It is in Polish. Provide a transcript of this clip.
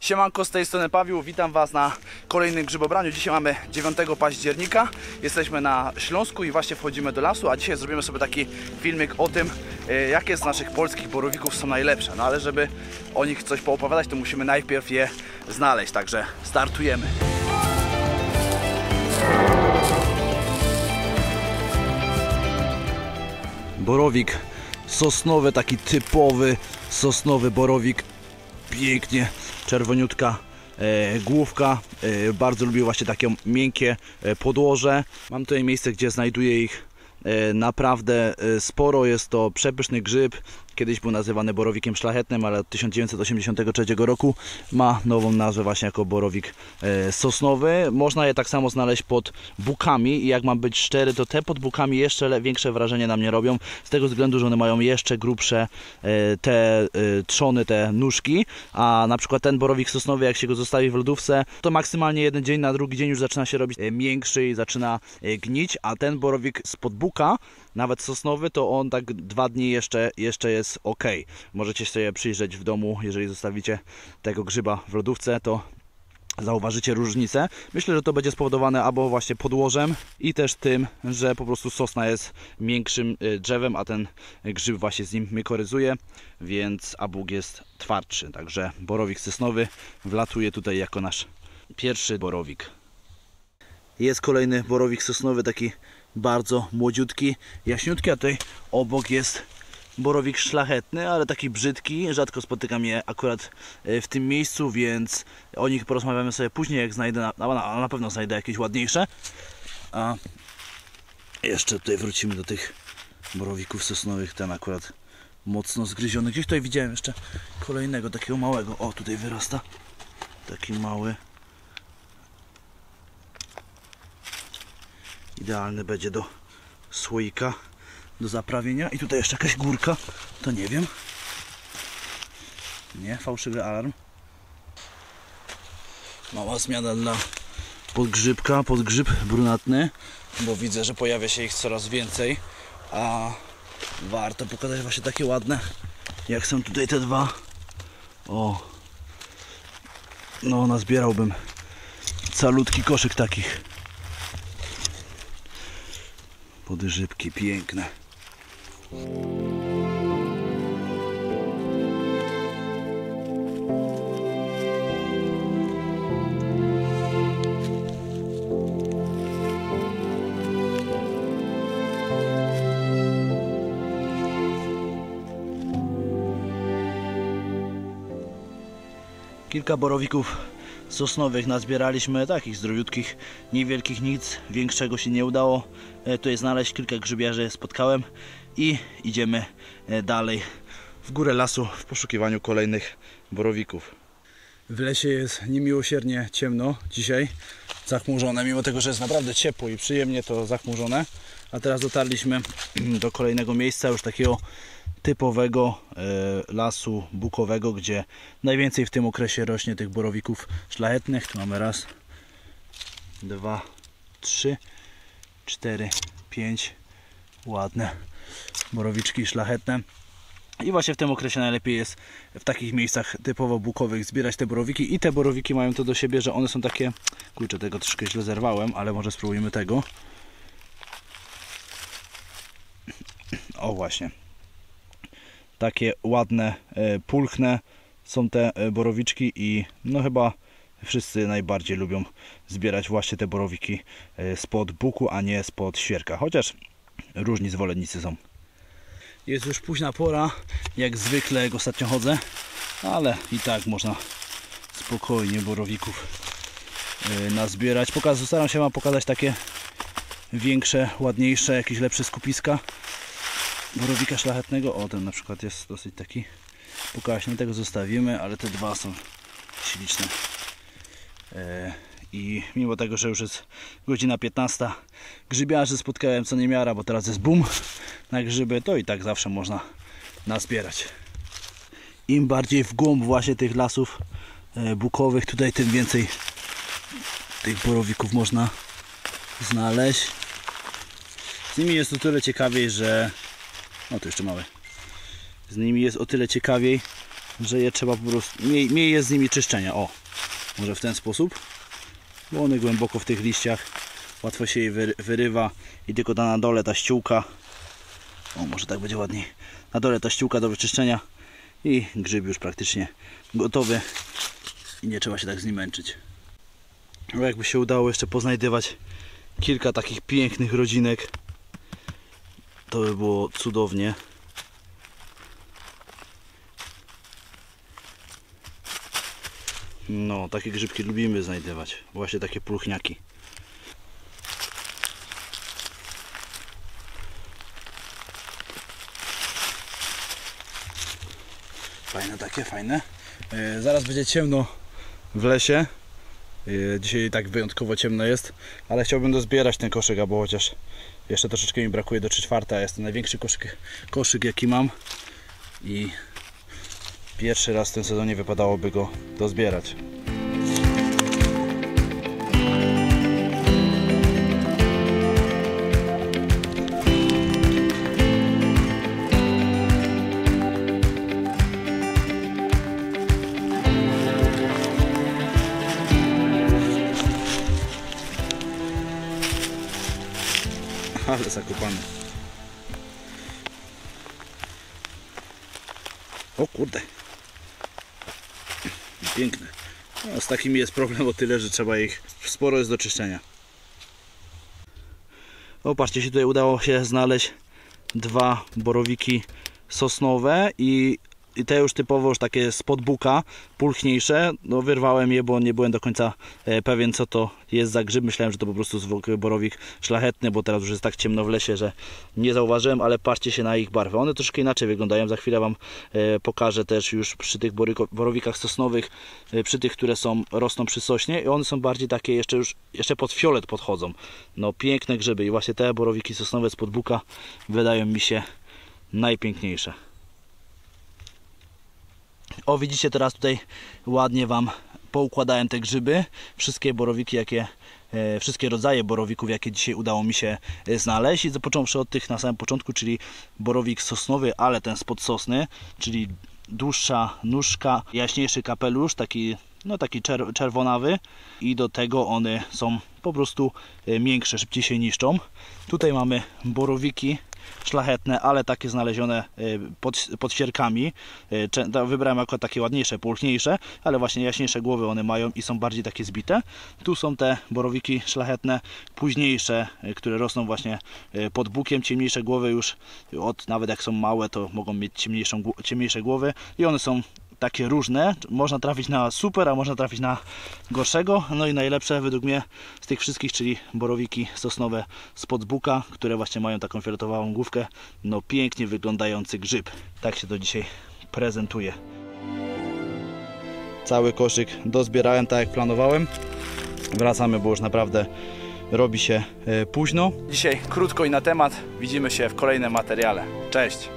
Siemanko, z tej strony Paweł, witam Was na kolejnym grzybobraniu. Dzisiaj mamy 9 października, jesteśmy na Śląsku i właśnie wchodzimy do lasu, a dzisiaj zrobimy sobie taki filmik o tym, jakie z naszych polskich borowików są najlepsze. No ale żeby o nich coś poopowiadać, to musimy najpierw je znaleźć, także startujemy. Borowik sosnowy, taki typowy sosnowy borowik, pięknie czerwoniutka główka, bardzo lubię właśnie takie miękkie podłoże. Mam tutaj miejsce, gdzie znajduję ich naprawdę sporo. Jest to przepyszny grzyb, kiedyś był nazywany borowikiem szlachetnym, ale od 1983 roku ma nową nazwę właśnie jako borowik sosnowy. Można je tak samo znaleźć pod bukami i jak mam być szczery, to te pod bukami jeszcze większe wrażenie na mnie robią, z tego względu, że one mają jeszcze grubsze te trzony, te nóżki, a na przykład ten borowik sosnowy, jak się go zostawi w lodówce, to maksymalnie jeden dzień, na drugi dzień już zaczyna się robić miększy i zaczyna gnić, a ten borowik spod buka, nawet sosnowy, to on tak 2 dni jeszcze jest ok. Możecie sobie przyjrzeć w domu, jeżeli zostawicie tego grzyba w lodówce, to zauważycie różnicę. Myślę, że to będzie spowodowane albo właśnie podłożem i też tym, że po prostu sosna jest miększym drzewem, a ten grzyb właśnie z nim mykoryzuje, więc a bóg jest twardszy. Także borowik sosnowy wlatuje tutaj jako nasz pierwszy borowik. Jest kolejny borowik sosnowy, taki bardzo młodziutki, jaśniutki, a tutaj obok jest borowik szlachetny, ale taki brzydki. Rzadko spotykam je akurat w tym miejscu, więc o nich porozmawiamy sobie później, jak znajdę, na pewno znajdę jakieś ładniejsze. A jeszcze tutaj wrócimy do tych borowików sosnowych. Ten akurat mocno zgryziony. Gdzieś tutaj widziałem jeszcze kolejnego, takiego małego. O, tutaj wyrasta taki mały. Idealny będzie do słoika, do zaprawienia. I tutaj jeszcze jakaś górka, to nie wiem. Nie, fałszywy alarm. Mała zmiana dla podgrzybka, podgrzyb brunatny, bo widzę, że pojawia się ich coraz więcej, a warto pokazać właśnie takie ładne, jak są tutaj te dwa. O, no nazbierałbym calutki koszyk takich. Podgrzybki piękne. Kilka borowików sosnowych nazbieraliśmy, takich zdrowiutkich, niewielkich, nic większego się nie udało tutaj znaleźć. Kilka grzybiarzy spotkałem i idziemy dalej w górę lasu w poszukiwaniu kolejnych borowików. W lesie jest niemiłosiernie ciemno dzisiaj, zachmurzone, mimo tego, że jest naprawdę ciepło i przyjemnie, to zachmurzone. A teraz dotarliśmy do kolejnego miejsca, już takiego typowego lasu bukowego, gdzie najwięcej w tym okresie rośnie tych borowików szlachetnych. Tu mamy raz, 2, 3, 4, 5 ładne borowiczki szlachetne. I właśnie w tym okresie najlepiej jest w takich miejscach typowo bukowych zbierać te borowiki. I te borowiki mają to do siebie, że one są takie... Kurczę, tego troszkę źle zerwałem, ale może spróbujmy tego. O właśnie. Takie ładne, pulchne są te borowiczki i no chyba wszyscy najbardziej lubią zbierać właśnie te borowiki spod buku, a nie spod świerka. Chociaż różni zwolennicy są. Jest już późna pora, jak zwykle jak ostatnio chodzę, ale i tak można spokojnie borowików nazbierać. Staram się wam pokazać takie większe, ładniejsze, jakieś lepsze skupiska borowika szlachetnego. O, ten na przykład jest dosyć taki pokaźny, tego zostawimy, ale te dwa są śliczne. I mimo tego, że już jest godzina 15, grzybiarzy spotkałem co niemiara, bo teraz jest boom na grzyby, to i tak zawsze można nazbierać. Im bardziej w głąb właśnie tych lasów bukowych, tutaj tym więcej tych borowików można znaleźć. Z nimi jest o tyle ciekawiej, że... O, tu jeszcze małe. Z nimi jest o tyle ciekawiej, że je trzeba po prostu, mniej jest z nimi czyszczenia. O, może w ten sposób, bo one głęboko w tych liściach, łatwo się je wyrywa i tylko na dole ta ściółka, o może tak będzie ładniej, na dole ta ściółka do wyczyszczenia i grzyb już praktycznie gotowy i nie trzeba się tak z nim męczyć. No jakby się udało jeszcze poznajdywać kilka takich pięknych rodzinek, to by było cudownie. No, takie grzybki lubimy znajdywać. Właśnie takie pulchniaki. Fajne takie, fajne. Zaraz będzie ciemno w lesie. Dzisiaj tak wyjątkowo ciemno jest, ale chciałbym dozbierać ten koszyk, bo chociaż jeszcze troszeczkę mi brakuje do 3/4, a jest to największy koszyk jaki mam i pierwszy raz w tym sezonie wypadałoby go dozbierać. Ale zakopany. O kurde. Piękne. No, z takimi jest problem o tyle, że trzeba ich sporo jest do czyszczenia. O, patrzcie, się tutaj udało się znaleźć 2 borowiki sosnowe i te już typowo już takie spod buka, pulchniejsze. No wyrwałem je, bo nie byłem do końca pewien, co to jest za grzyb. Myślałem, że to po prostu zwykły borowik szlachetny, bo teraz już jest tak ciemno w lesie, że nie zauważyłem, ale patrzcie się na ich barwę. One troszkę inaczej wyglądają. Za chwilę Wam pokażę też już przy tych borowikach sosnowych, przy tych, które rosną przy sośnie i one są bardziej takie jeszcze pod fiolet podchodzą. No piękne grzyby i właśnie te borowiki sosnowe spod buka wydają mi się najpiękniejsze. O, widzicie, teraz tutaj ładnie Wam poukładałem te grzyby, wszystkie borowiki, wszystkie rodzaje borowików, jakie dzisiaj udało mi się znaleźć i począwszy od tych na samym początku, czyli borowik sosnowy, ale ten spod sosny, czyli dłuższa nóżka, jaśniejszy kapelusz, taki czerwonawy i do tego one są po prostu miększe, szybciej się niszczą. Tutaj mamy borowiki szlachetne, ale takie znalezione pod ścierkami. Wybrałem akurat takie ładniejsze, pulchniejsze, ale właśnie jaśniejsze głowy one mają i są bardziej takie zbite. Tu są te borowiki szlachetne, późniejsze, które rosną właśnie pod bukiem, ciemniejsze głowy już, nawet jak są małe, to mogą mieć ciemniejsze głowy i one są takie różne, można trafić na super, a można trafić na gorszego. No i najlepsze według mnie z tych wszystkich, czyli borowiki sosnowe spod buka, które właśnie mają taką fioletową główkę. No pięknie wyglądający grzyb. Tak się to dzisiaj prezentuje. Cały koszyk dozbierałem tak jak planowałem. Wracamy, bo już naprawdę robi się późno. Dzisiaj krótko i na temat. Widzimy się w kolejnym materiale. Cześć!